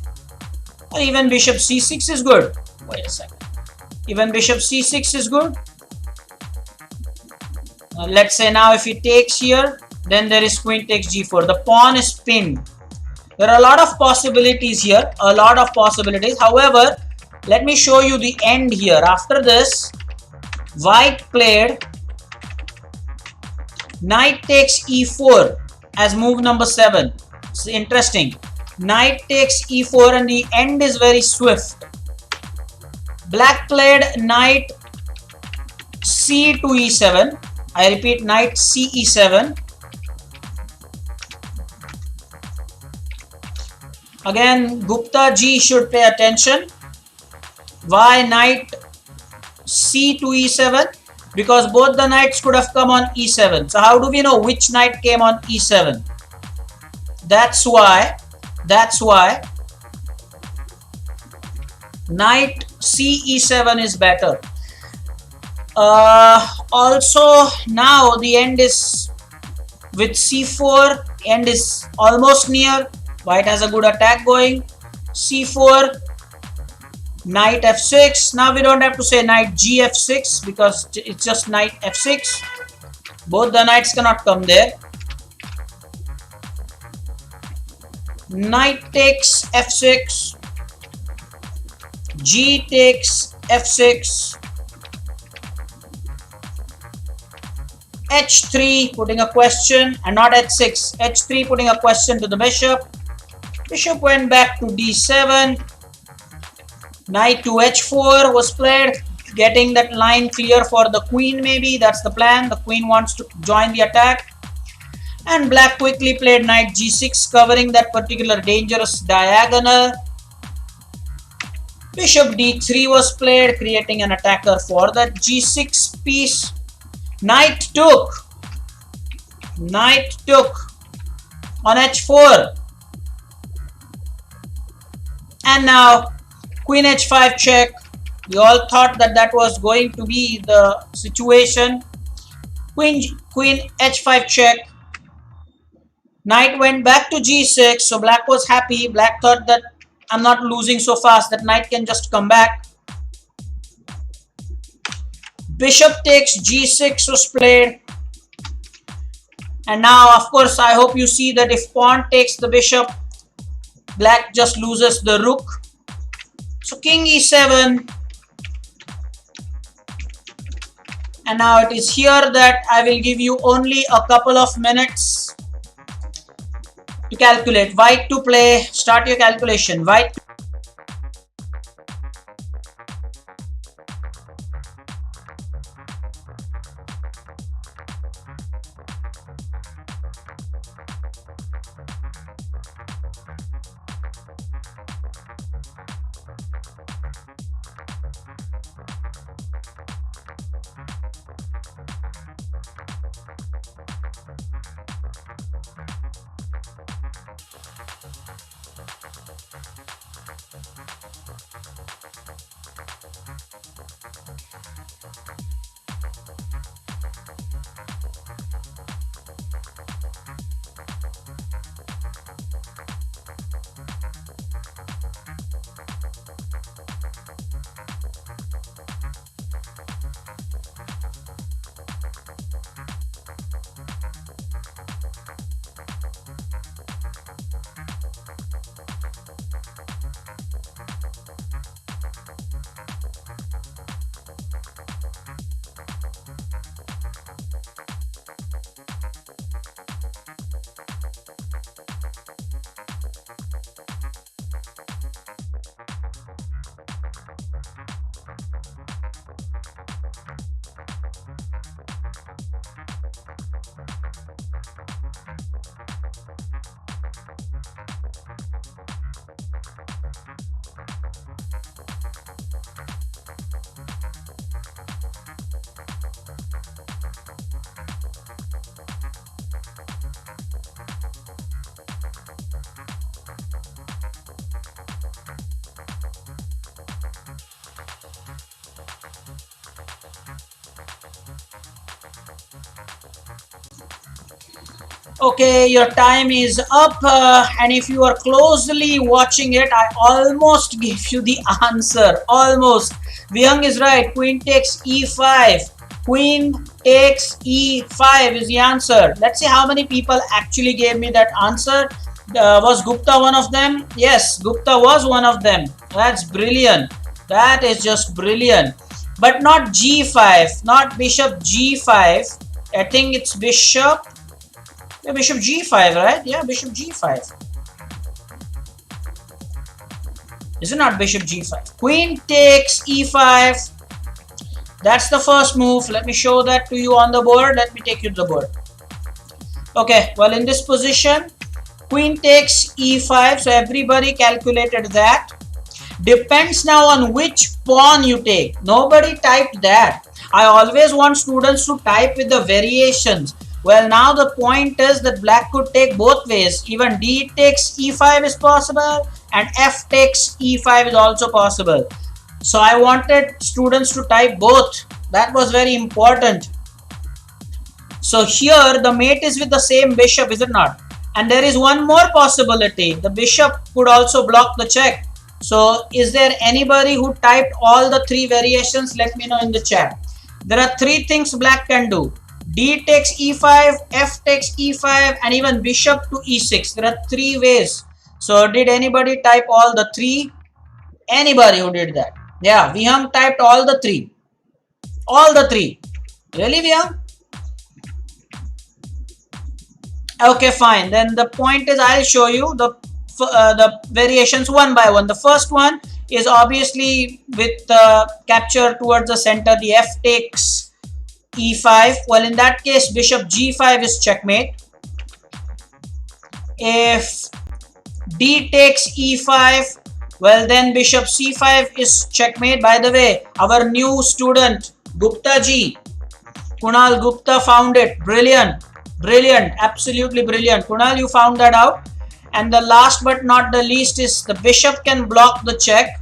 or even bishop c6 is good. Wait a second. Even bishop c6 is good. Let's say now if he takes here, then there is queen takes g4. The pawn is pinned. There are a lot of possibilities here, a lot of possibilities. However, let me show you the end here. After this, white played knight takes e4 as move number 7. It's interesting. Knight takes e4, and the end is very swift. Black played knight c to e7. I repeat, knight c e7. Again, Gupta ji should pay attention. Why knight c to e7? Because both the knights could have come on e7. So how do we know which knight came on e7? That's why knight c e7 is better. Also now the end is with c4. End is almost near. White has a good attack going. c4, knight f6. Now we don't have to say knight gf6, because it's just knight f6. Both the knights cannot come there. Knight takes f6. G takes f6. h3 putting a question, and not h6. h3 putting a question to the bishop. Bishop went back to d7. Knight to h4 was played, getting that line clear for the queen maybe. That's the plan. The queen wants to join the attack. And black quickly played knight g6, covering that particular dangerous diagonal. Bishop d3 was played, creating an attacker for that g6 piece. Knight took on h4. And now queen h5 check. We all thought that that was going to be the situation. Queen h5 check. Knight went back to g6, so black was happy. Black thought that I'm not losing so fast, that knight can just come back. Bishop takes g6 was played. And now, of course, I hope you see that if pawn takes the bishop, Black just loses the rook. So king e7. And now it is here that I will give you only a couple of minutes to calculate. White to play. Start your calculation. White. Okay, your time is up, and if you are closely watching it, I almost gave you the answer. Almost. Vyang is right. Queen takes e5. Queen takes e5 is the answer. Let's see how many people actually gave me that answer. Was Gupta one of them? Yes, Gupta was one of them. That's brilliant. That is just brilliant. But not g5, not bishop g5. I think it's bishop. Yeah, bishop g5, right? Yeah, bishop g5. Is it not bishop g5? Queen takes e5. That's the first move. Let me show that to you on the board. Let me take you to the board. Okay, well, in this position, queen takes e5. So everybody calculated that. Depends now on which pawn you take. Nobody typed that. I always want students to type with the variations. Well, now the point is that black could take both ways. Even d takes e5 is possible and f takes e5 is also possible. So I wanted students to type both. That was very important. So here the mate is with the same bishop, is it not? And there is one more possibility. The bishop could also block the check. So is there anybody who typed all the three variations? Let me know in the chat. There are three things black can do. D takes e5, f takes e5, and even bishop to e6. There are three ways. So did anybody type all the three? Anybody who did that? Yeah, Vihang typed all the three. All the three. Really, Vihang? Okay, fine. Then the point is I'll show you the variations one by one. The first one is obviously with capture towards the center. The f takes e5. Well, in that case, bishop g5 is checkmate. If d takes e5, well, then bishop c5 is checkmate. By the way, our new student Gupta ji, Kunal Gupta, found it. Brilliant, brilliant, absolutely brilliant. Kunal, you found that out. And the last but not the least is the bishop can block the check.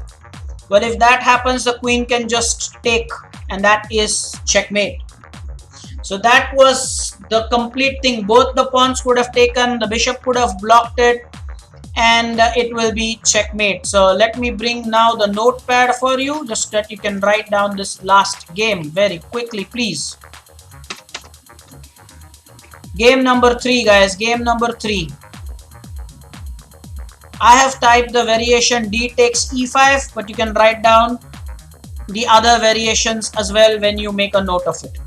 But if that happens, the queen can just take, and that is checkmate. So that was the complete thing. Both the pawns could have taken, the bishop could have blocked it, and it will be checkmate. So let me bring now the notepad for you, just that you can write down this last game very quickly, please. Game number 3, guys. Game number 3. I have typed the variation d takes e5, but you can write down the other variations as well when you make a note of it.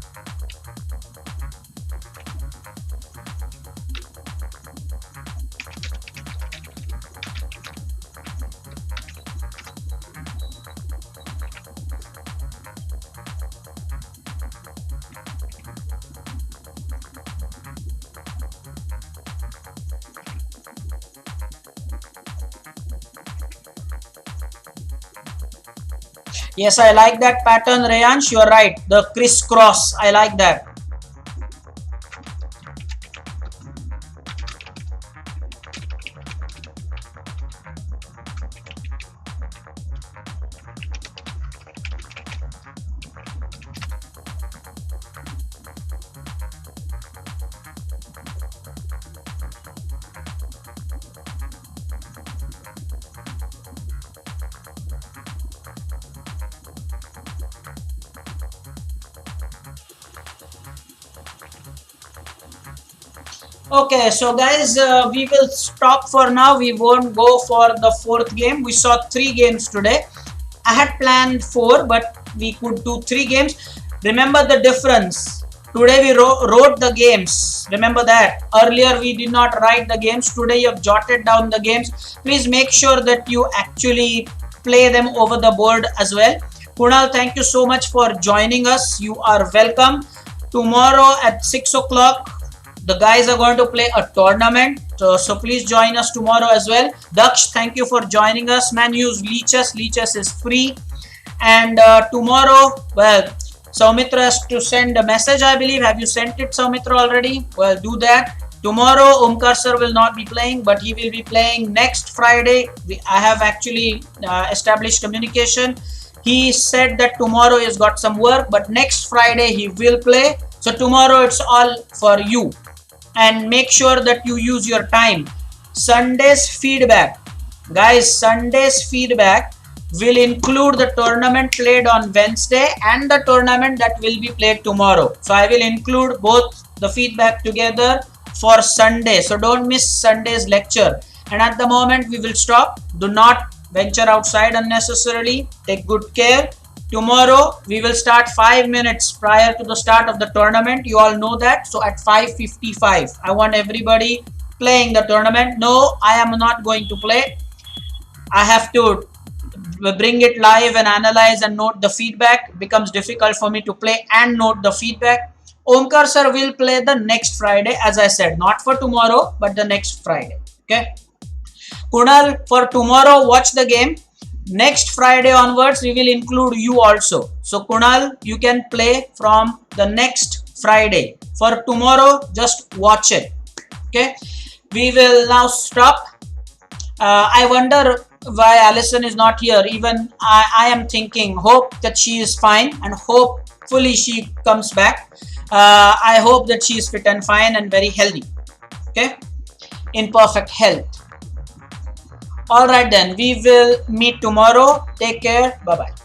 Yes, I like that pattern, Rayansh. You are right. The crisscross. I like that. Okay, so guys, we will stop for now. We won't go for the fourth game. We saw 3 games today. I had planned 4, but we could do 3 games. Remember the difference. Today we wrote the games. Remember that. Earlier we did not write the games. Today you have jotted down the games. Please make sure that you actually play them over the board as well. Kunal, thank you so much for joining us. You are welcome. Tomorrow at 6 o'clock, the guys are going to play a tournament. So please join us tomorrow as well. Daksh, thank you for joining us. Man, use Leeches. Leeches is free. And tomorrow, well, Saumitra has to send a message, I believe. Have you sent it, Saumitra, already? Well, do that. Tomorrow, Omkar sir will not be playing, but he will be playing next Friday. I have actually established communication. He said that tomorrow he's got some work, but next Friday he will play. So tomorrow it's all for you. And make sure that you use your time. Sunday's feedback. Guys, Sunday's feedback will include the tournament played on Wednesday and the tournament that will be played tomorrow. So I will include both the feedback together for Sunday. So don't miss Sunday's lecture. And at the moment we will stop. Do not venture outside unnecessarily. Take good care. Tomorrow we will start 5 minutes prior to the start of the tournament. You all know that. So at 5:55, I want everybody playing the tournament. No, I am not going to play. I have to bring it live and analyze and note the feedback. It becomes difficult for me to play and note the feedback. Omkar sir will play the next Friday, as I said, not for tomorrow, but the next Friday. Okay. Kunal, for tomorrow, watch the game. Next Friday onwards, we will include you also. So Kunal, you can play from the next Friday. For tomorrow, just watch it. Okay. We will now stop. I wonder why Alison is not here. Even I am thinking, hope that she is fine and hopefully she comes back. I hope that she is fit and fine and very healthy. Okay. In perfect health. Alright then, we will meet tomorrow. Take care. Bye-bye.